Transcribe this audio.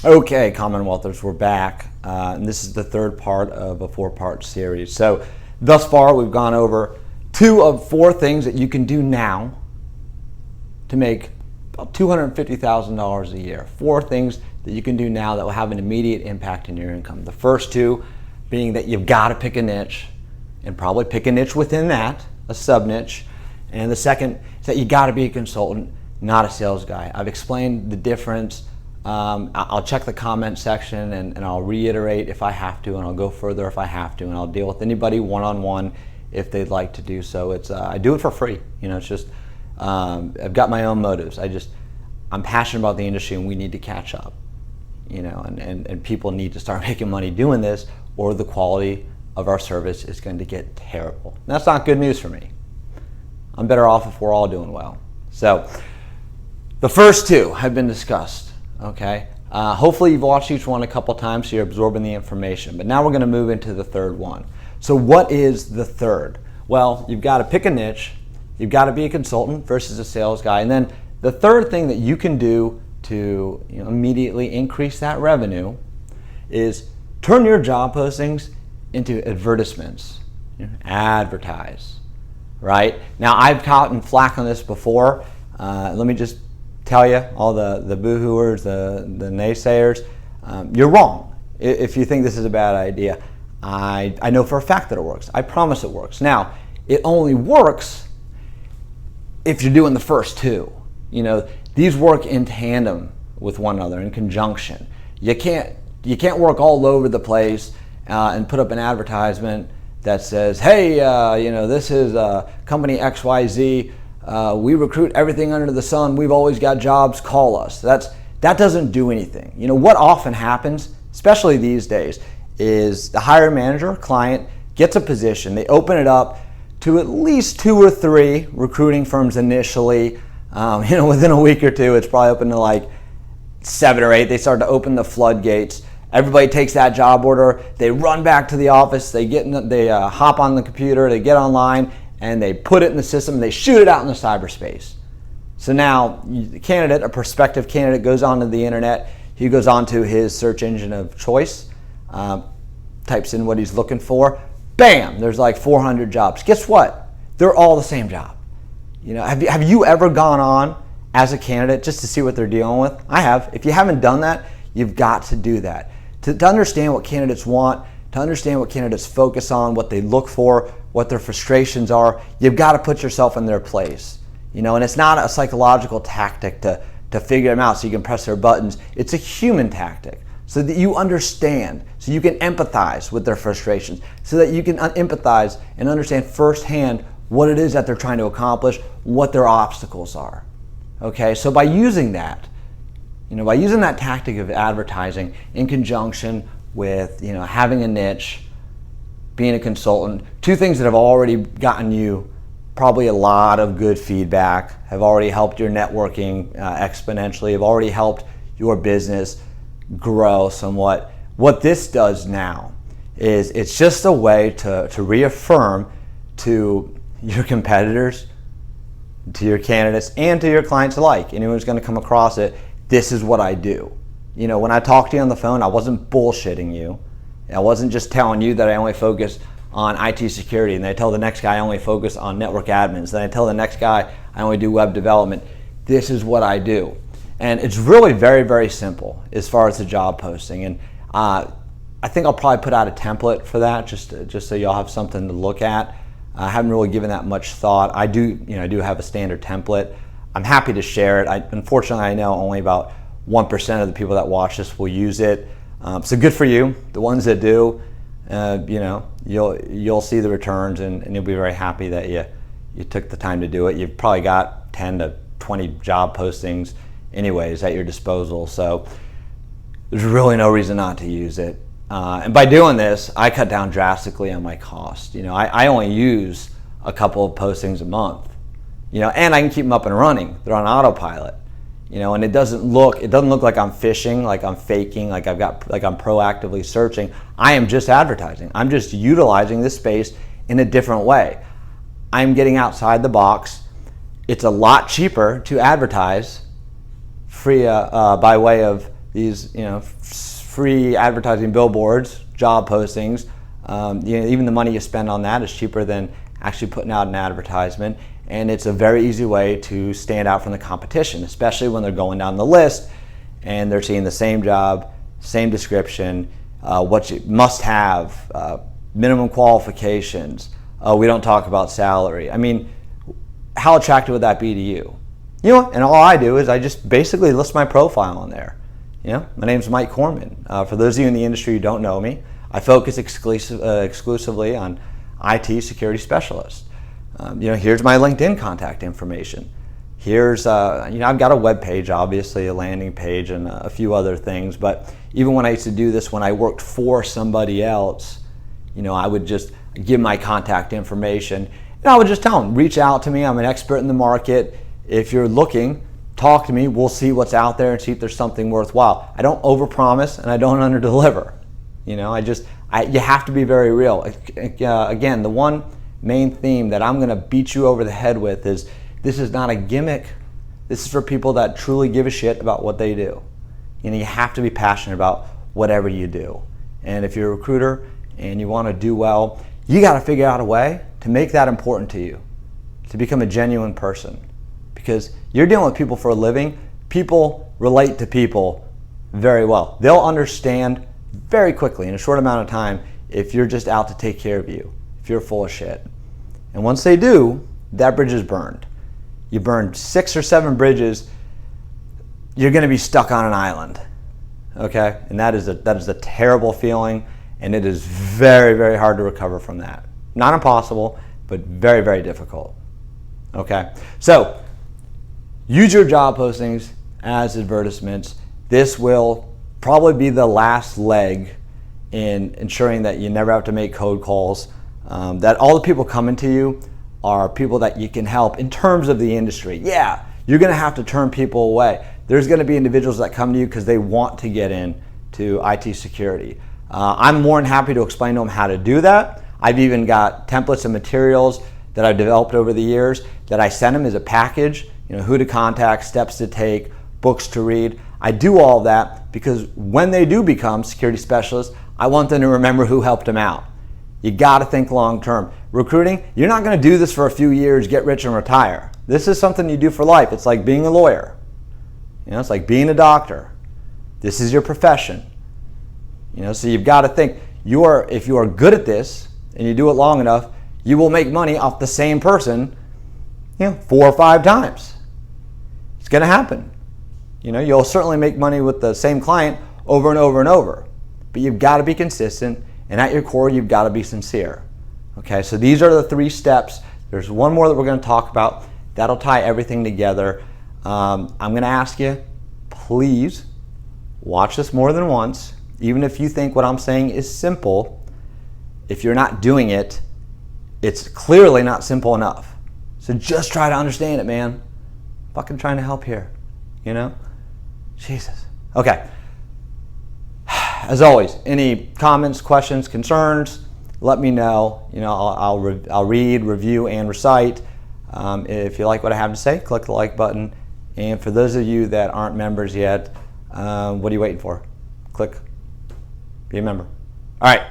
Okay, Commonwealthers, we're back, and this is the third part of a four-part series. So thus far, we've gone over 2 of 4 things that you can do now to make about $250,000 a year. 4 things that you can do now that will have an immediate impact in your income. The first 2 being that you've got to pick a niche, and probably pick a niche within that, a sub-niche. And the second is that you got to be a consultant, not a sales guy. I've explained the difference. I'll check the comment section and I'll reiterate if I have to, and I'll go further if I have to, and I'll deal with anybody one-on-one if they'd like to do so. It's I do it for free. It's just I've got my own motives. I'm passionate about the industry, and we need to catch up. And people need to start making money doing this, or the quality of our service is going to get terrible. And that's not good news for me. I'm better off if we're all doing well. So the first 2 have been discussed. Okay. Hopefully you've watched each one a couple times so you're absorbing the information. But now we're going to move into the third one. So what is the third? Well, you've got to pick a niche. You've got to be a consultant versus a sales guy. And then the third thing that you can do to immediately increase that revenue is turn your job postings into advertisements. Advertise. Right? Now, I've gotten flack on this before. Let me just tell you, all the boo-hooers, the naysayers, you're wrong if you think this is a bad idea. I know for a fact that it works. I promise it works. Now, it only works if you're doing the first 2. These work in tandem with one another, in conjunction. You can't work all over the place and put up an advertisement that says, hey, this is company XYZ. We recruit everything under the sun. We've always got jobs. Call us. That doesn't do anything. What often happens, especially these days, is the hiring manager, client, gets a position. They open it up to at least 2 or 3 recruiting firms initially. Within a week or 2, it's probably open to like 7 or 8. They start to open the floodgates. Everybody takes that job order. They run back to the office. They hop on the computer. They get online. And they put it in the system, they shoot it out in the cyberspace. So now the candidate, a prospective candidate, goes onto the internet. He goes onto his search engine of choice, types in what he's looking for. Bam, there's like 400 jobs. Guess what? They're all the same job. Have you ever gone on as a candidate just to see what they're dealing with? I have. If you haven't done that, you've got to do that. To understand what candidates want, to understand what candidates focus on, what they look for, what their frustrations are, you've got to put yourself in their place. And it's not a psychological tactic to figure them out so you can press their buttons. It's a human tactic so that you understand, so you can empathize with their frustrations, so that you can empathize and understand firsthand what it is that they're trying to accomplish, what their obstacles are. Okay, so by using that, by using that tactic of advertising in conjunction with having a niche, being a consultant, 2 things that have already gotten you probably a lot of good feedback, have already helped your networking exponentially, have already helped your business grow somewhat. What this does now is it's just a way to reaffirm to your competitors, to your candidates, and to your clients alike, anyone who's going to come across it, this is what I do. When I talk to you on the phone, I wasn't bullshitting you. I wasn't just telling you that I only focus on IT security, and then I tell the next guy I only focus on network admins, then I tell the next guy I only do web development. This is what I do. And it's really very, very simple as far as the job posting. And I think I'll probably put out a template for that just so y'all have something to look at. I haven't really given that much thought. I do have a standard template. I'm happy to share it. Unfortunately, I know only about 1% of the people that watch this will use it. So good for you. The ones that do, you'll see the returns, and you'll be very happy that you took the time to do it. You've probably got 10 to 20 job postings anyways at your disposal, so there's really no reason not to use it. And by doing this, I cut down drastically on my cost. I only use a couple of postings a month, and I can keep them up and running. They're on autopilot. And it doesn't look like I'm fishing, like I'm faking, like I'm proactively searching. I am just advertising. I'm just utilizing this space in a different way. I'm getting outside the box. It's a lot cheaper to advertise free by way of these, free advertising billboards, job postings. Even the money you spend on that is cheaper than actually putting out an advertisement. And it's a very easy way to stand out from the competition, especially when they're going down the list and they're seeing the same job, same description, what you must have, minimum qualifications. We don't talk about salary. I mean, how attractive would that be to you? And all I do is I just basically list my profile on there. My name's Mike Corman. For those of you in the industry who don't know me, I focus exclusively on IT security specialists. Here's my LinkedIn contact information. Here's, I've got a web page, obviously, a landing page, and a few other things. But even when I used to do this, when I worked for somebody else, I would just give my contact information. And I would just tell them, reach out to me. I'm an expert in the market. If you're looking, talk to me. We'll see what's out there and see if there's something worthwhile. I don't overpromise and I don't underdeliver. You have to be very real. Again, the one main theme that I'm going to beat you over the head with is this is not a gimmick. This is for people that truly give a shit about what they do. You have to be passionate about whatever you do. And if you're a recruiter and you want to do well, you got to figure out a way to make that important to you, to become a genuine person. Because you're dealing with people for a living. People relate to people very well. They'll understand very quickly in a short amount of time if you're just out to take care of you, if you're full of shit. And once they do, that bridge is burned. You burned 6 or 7 bridges, you're going to be stuck on an island. Okay? And that is a terrible feeling, and it is very, very hard to recover from that. Not impossible, but very, very difficult. Okay? So, use your job postings as advertisements. This will probably be the last leg in ensuring that you never have to make cold calls, that all the people coming to you are people that you can help in terms of the industry. Yeah, you're going to have to turn people away. There's going to be individuals that come to you because they want to get into IT security. I'm more than happy to explain to them how to do that. I've even got templates and materials that I've developed over the years that I send them as a package, who to contact, steps to take, books to read. I do all of that because when they do become security specialists, I want them to remember who helped them out. You got to think long term. Recruiting, you're not going to do this for a few years, get rich and retire. This is something you do for life. It's like being a lawyer. It's like being a doctor. This is your profession. So you've got to think, if you are good at this and you do it long enough, you will make money off the same person 4 or 5 times. It's going to happen. You'll certainly make money with the same client over and over and over. But you've got to be consistent, and at your core, you've got to be sincere. Okay, so these are the 3 steps. There's one more that we're going to talk about. That'll tie everything together. I'm going to ask you, please watch this more than once. Even if you think what I'm saying is simple, if you're not doing it, it's clearly not simple enough. So just try to understand it, man. I'm fucking trying to help here, Jesus. Okay. As always, any comments, questions, concerns, let me know. I'll read, review, and recite. If you like what I have to say, click the like button. And for those of you that aren't members yet, what are you waiting for? Click. Be a member. All right.